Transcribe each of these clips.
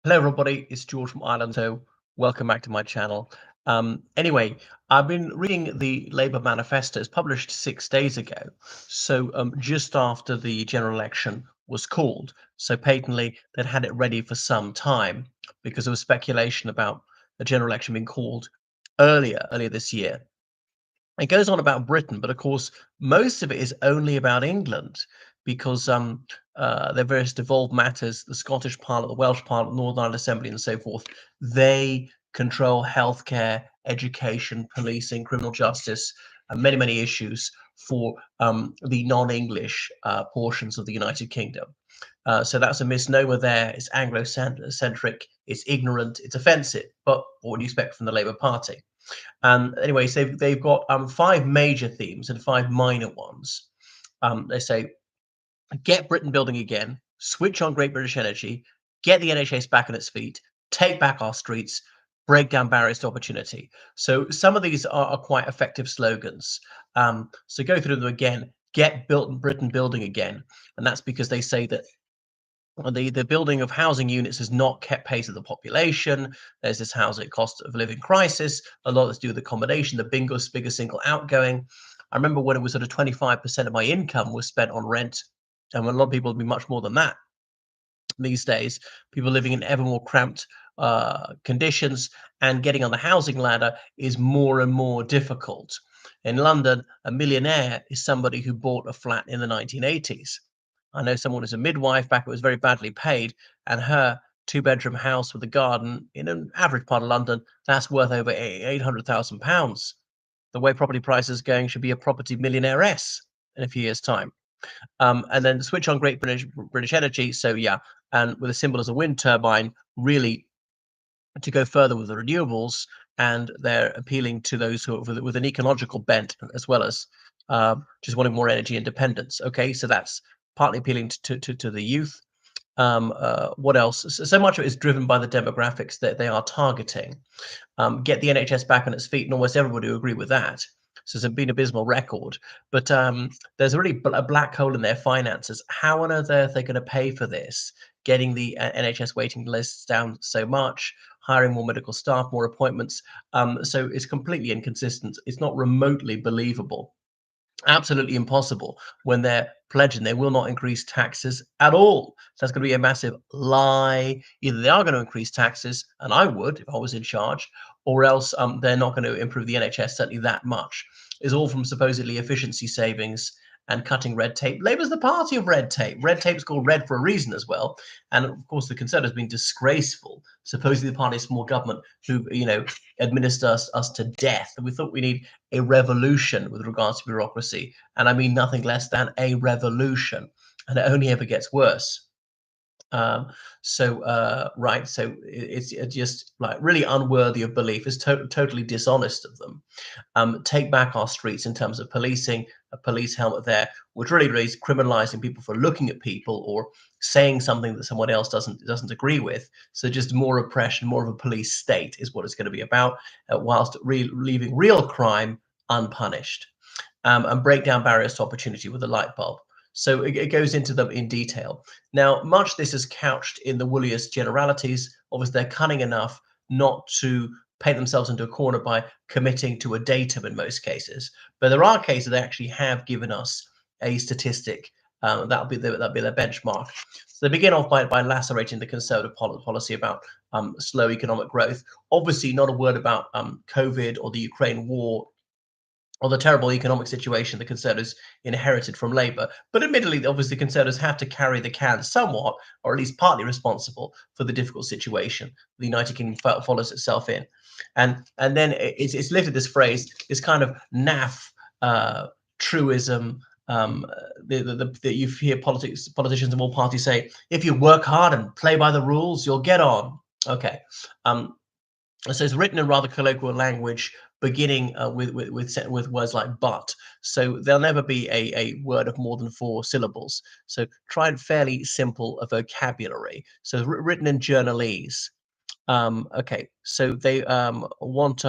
Hello, everybody. It's George from Ireland. So, welcome back to my channel. Anyway, I've been reading the Labour manifesto. It's published 6 days ago. So, just after the general election was called. So, patently, they'd had it ready for some time because there was speculation about the general election being called earlier this year. It goes on about Britain, but of course, most of it is only about England because there are various devolved matters, the Scottish Parliament, the Welsh Parliament, Northern Ireland Assembly, and so forth. They control healthcare, education, policing, criminal justice, and many issues for the non-English portions of the United Kingdom. So that's a misnomer there. It's Anglo-centric, it's ignorant, it's offensive. But what do you expect from the Labour Party? Anyway, so they've got five major themes and five minor ones. They say, get Britain building again, switch on Great British Energy, get the NHS back on its feet, take back our streets, break down barriers to opportunity. So some of these are quite effective slogans. So go through them again. Get built Britain building again, and that's because they say that the building of housing units has not kept pace with the population. There's this housing cost of living crisis. A lot that's due to the accommodation, the biggest single outgoing. I remember when it was sort of 25% of my income was spent on rent, and when a lot of people would be much more than that these days. People living in ever more cramped conditions, and getting on the housing ladder is more and more difficult. In London, a millionaire is somebody who bought a flat in the 1980s. I know someone who's a midwife back, it was very badly paid, and her two-bedroom house with a garden in an average part of London, that's worth over £800,000. The way property prices are going, should be a property millionairess in a few years' time. And then switch on Great British Energy. So yeah, and with a symbol as a wind turbine, really to go further with the renewables, and they're appealing to those who are with an ecological bent as well as just wanting more energy independence. Okay, so that's partly appealing to the youth. What else? So much of it is driven by the demographics that they are targeting. Get the NHS back on its feet, and almost everybody will agree with that. So it's been an abysmal record, but there's really a black hole in their finances. How on earth are they going to pay for this? Getting the NHS waiting lists down so much, hiring more medical staff, more appointments. So it's completely inconsistent. It's not remotely believable. Absolutely impossible when they're pledging they will not increase taxes at all. So that's going to be a massive lie. Either they are going to increase taxes, and I would if I was in charge, or else they're not going to improve the NHS certainly that much. It's all from supposedly efficiency savings and cutting red tape. Labour's the party of red tape. Red tape's called red for a reason as well. And of course, the Conservatives have been disgraceful. Supposedly the party of small government who, administer us to death. And we thought we need a revolution with regards to bureaucracy. And I mean nothing less than a revolution. And it only ever gets worse. Right, so it's just like really unworthy of belief. It's totally dishonest of them. Take back our streets in terms of policing, a police helmet there, which really is criminalizing people for looking at people or saying something that someone else doesn't agree with. So just more oppression, more of a police state is what it's going to be about, whilst leaving real crime unpunished. And break down barriers to opportunity with a light bulb. So it goes into them in detail. Now, much of this is couched in the woolliest generalities. Obviously, they're cunning enough not to paint themselves into a corner by committing to a datum in most cases. But there are cases they actually have given us a statistic. That'll be their benchmark. So they begin off by lacerating the Conservative policy about slow economic growth. Obviously, not a word about COVID or the Ukraine war or the terrible economic situation the Conservatives inherited from Labour. But admittedly, obviously, Conservatives have to carry the can somewhat, or at least partly responsible for the difficult situation the United Kingdom follows itself in. And then it's lifted this phrase, this kind of naff truism that you hear politicians of all parties say, if you work hard and play by the rules, you'll get on. Okay. So it's written in rather colloquial language, beginning with words like "but." So there'll never be a word of more than 4 syllables. So try and fairly simple a vocabulary. So written in journalese. Okay, so they want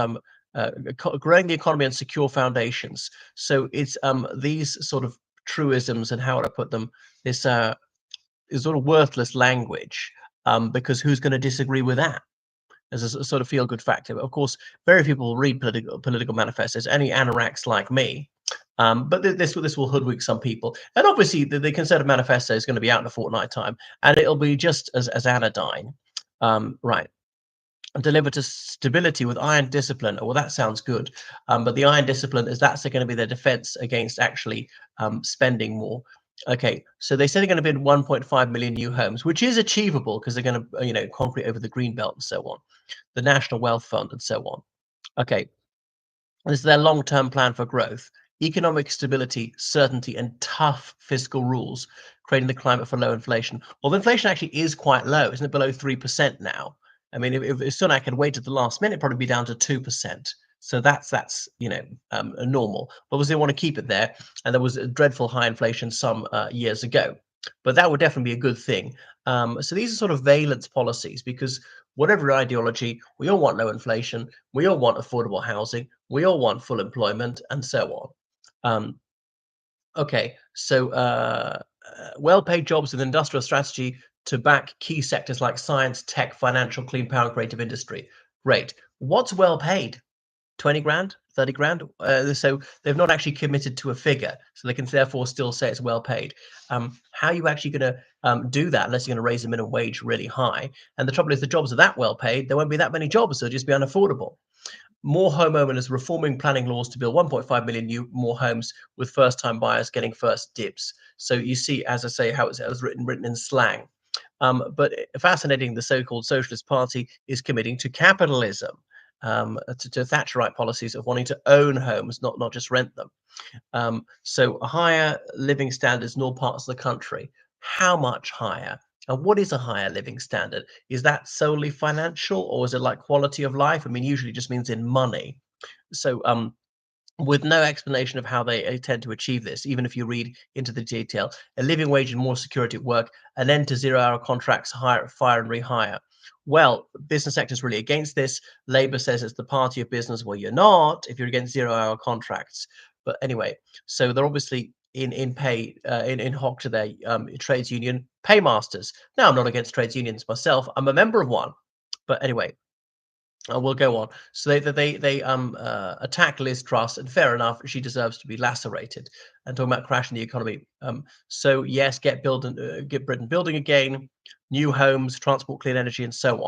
growing the economy on secure foundations. So it's these sort of truisms and how would I put them? This is sort of worthless language. because who's going to disagree with that? As a sort of feel good factor. Of course, very few people read political manifestos. Any anoraks like me. But this will hoodwink some people. And obviously, the Conservative Manifesto is going to be out in a fortnight time, and it'll be just as anodyne. Right. Deliver to stability with iron discipline. Well, that sounds good. But the iron discipline is that's going to be their defense against actually spending more. Okay, so they say they're going to build 1.5 million new homes, which is achievable because they're going to, concrete over the green belt and so on, the National Wealth Fund and so on. Okay, this is their long-term plan for growth, economic stability, certainty, and tough fiscal rules, creating the climate for low inflation. Well, the inflation actually is quite low, isn't it? Below 3% now. I mean, if Sunak had waited the last minute, it'd probably be down to 2%. So that's normal. But obviously, they want to keep it there, and there was a dreadful high inflation some years ago. But that would definitely be a good thing. So these are sort of valence policies because whatever ideology, we all want low inflation, we all want affordable housing, we all want full employment, and so on. Um, okay, so well-paid jobs with industrial strategy to back key sectors like science, tech, financial, clean power, and creative industry. Great. What's well paid? 20 grand, 30 grand. So they've not actually committed to a figure. So they can therefore still say it's well paid. How are you actually going to do that unless you're going to raise the minimum wage really high? And the trouble is, the jobs are that well paid, there won't be that many jobs. They'll just be unaffordable. More homeowners reforming planning laws to build 1.5 million more homes with first-time buyers getting first dibs. So you see, as I say, how it was written in slang. But fascinating, the so-called Socialist Party is committing to capitalism, to Thatcherite policies of wanting to own homes, not just rent them. So higher living standards in all parts of the country. How much higher? And what is a higher living standard? Is that solely financial, or is it like quality of life? I mean, usually it just means in money. So with no explanation of how they intend to achieve this, even if you read into the detail. A living wage and more security at work, an end to zero-hour contracts, hire, fire and rehire. Well, business sector is really against this. Labour says it's the party of business. Well, you're not if you're against zero-hour contracts. But anyway, so they're obviously in hock to their trades union paymasters. Now, I'm not against trades unions myself. I'm a member of one. But anyway, we'll go on. So they attack Liz Truss, and fair enough, she deserves to be lacerated. And talking about crashing the economy. So yes, get Britain building again, new homes, transport, clean energy, and so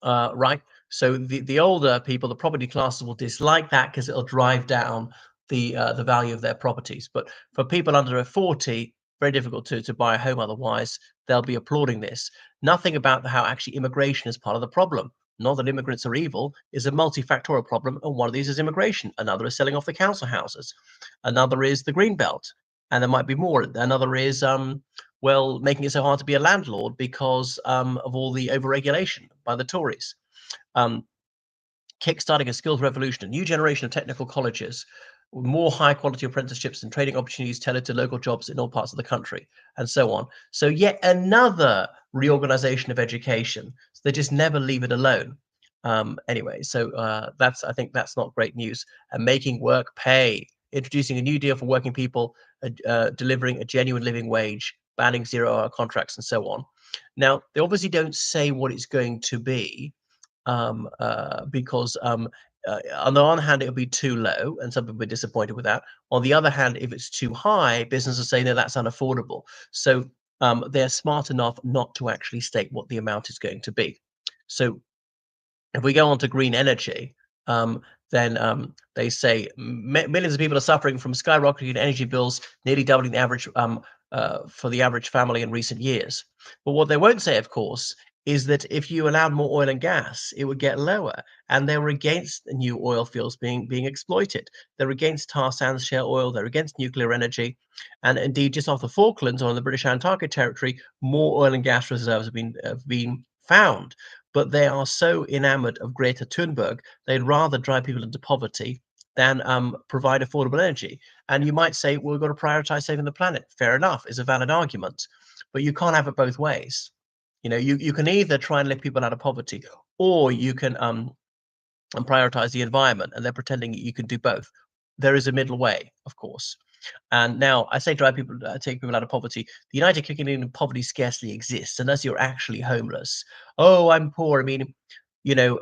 on. Right. So the older people, the property classes will dislike that because it'll drive down the value of their properties. But for people under 40, very difficult to buy a home otherwise. They'll be applauding this. Nothing about how actually immigration is part of the problem. Not that immigrants are evil, is a multifactorial problem, and one of these is immigration. Another is selling off the council houses. Another is the green belt, and there might be more. Another is well, making it so hard to be a landlord because of all the overregulation by the Tories. Um, Kickstarting a skills revolution, a new generation of technical colleges, more high quality apprenticeships and training opportunities tailored to local jobs in all parts of the country, and so on. So, yet another reorganization of education. So they just never leave it alone. Anyway, so I think that's not great news. And making work pay, introducing a new deal for working people, delivering a genuine living wage, banning zero-hour contracts, and so on. Now, they obviously don't say what it's going to be, because on the one hand, it would be too low, and some people are disappointed with that. On the other hand, if it's too high, businesses say, no, that's unaffordable. So they're smart enough not to actually state what the amount is going to be. So if we go on to green energy, then they say millions of people are suffering from skyrocketing energy bills, nearly doubling the average for the average family in recent years. But what they won't say, of course, is that if you allowed more oil and gas, it would get lower. And they were against the new oil fields being exploited. They're against tar sands, shale oil. They're against nuclear energy. And indeed, just off the Falklands or in the British Antarctic territory, more oil and gas reserves have been found. But they are so enamored of Greta Thunberg, they'd rather drive people into poverty than provide affordable energy. And you might say, well, we've got to prioritize saving the planet. Fair enough, is a valid argument. But you can't have it both ways. You can either try and lift people out of poverty, or you can and prioritize the environment. And they're pretending you can do both. There is a middle way, of course. And now I say drive people, take people out of poverty. The United Kingdom poverty scarcely exists unless you're actually homeless. Oh, I'm poor. I mean, you know,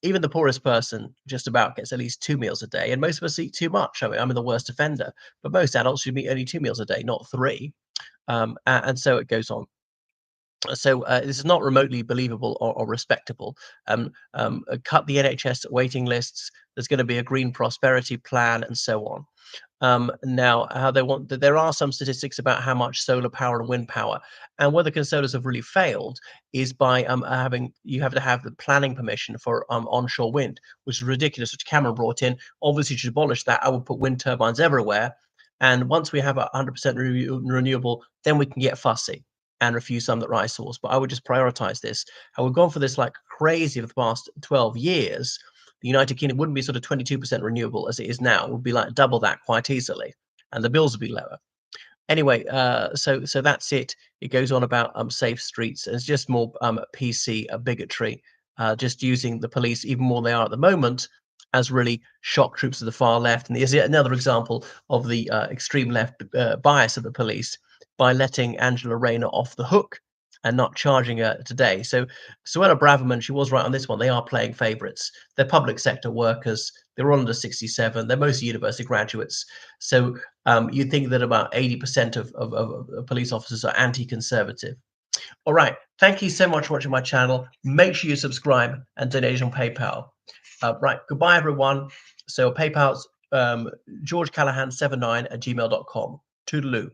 even the poorest person just about gets at least 2 meals a day, and most of us eat too much. I mean, I'm the worst offender, but most adults should eat only 2 meals a day, not three. And so it goes on. So this is not remotely believable or respectable. Cut the NHS waiting lists. There's going to be a green prosperity plan, and so on. Now, how they want that there are some statistics about how much solar power and wind power, and where the consolers have really failed is by having you have to have the planning permission for onshore wind, which is ridiculous, which Cameron brought in. Obviously, to abolish that, I would put wind turbines everywhere, and once we have 100% renewable, then we can get fussy and refuse some that rise source. But I would just prioritize this. And we've gone for this like crazy for the past 12 years. The United Kingdom wouldn't be sort of 22% renewable as it is now. It would be like double that quite easily, and the bills would be lower. Anyway, so that's it. It goes on about safe streets. It's just more PC bigotry, just using the police even more than they are at the moment as really shock troops of the far left. And there's yet another example of the extreme left bias of the police by letting Angela Rayner off the hook and not charging her today. So Suella Braverman, she was right on this one. They are playing favourites. They're public sector workers. They're all under 67. They're mostly university graduates. So you'd think that about 80% of police officers are anti-conservative. All right. Thank you so much for watching my channel. Make sure you subscribe and donate on PayPal. Right. Goodbye, everyone. So PayPal's georgecallahan79 at gmail.com. Toodaloo.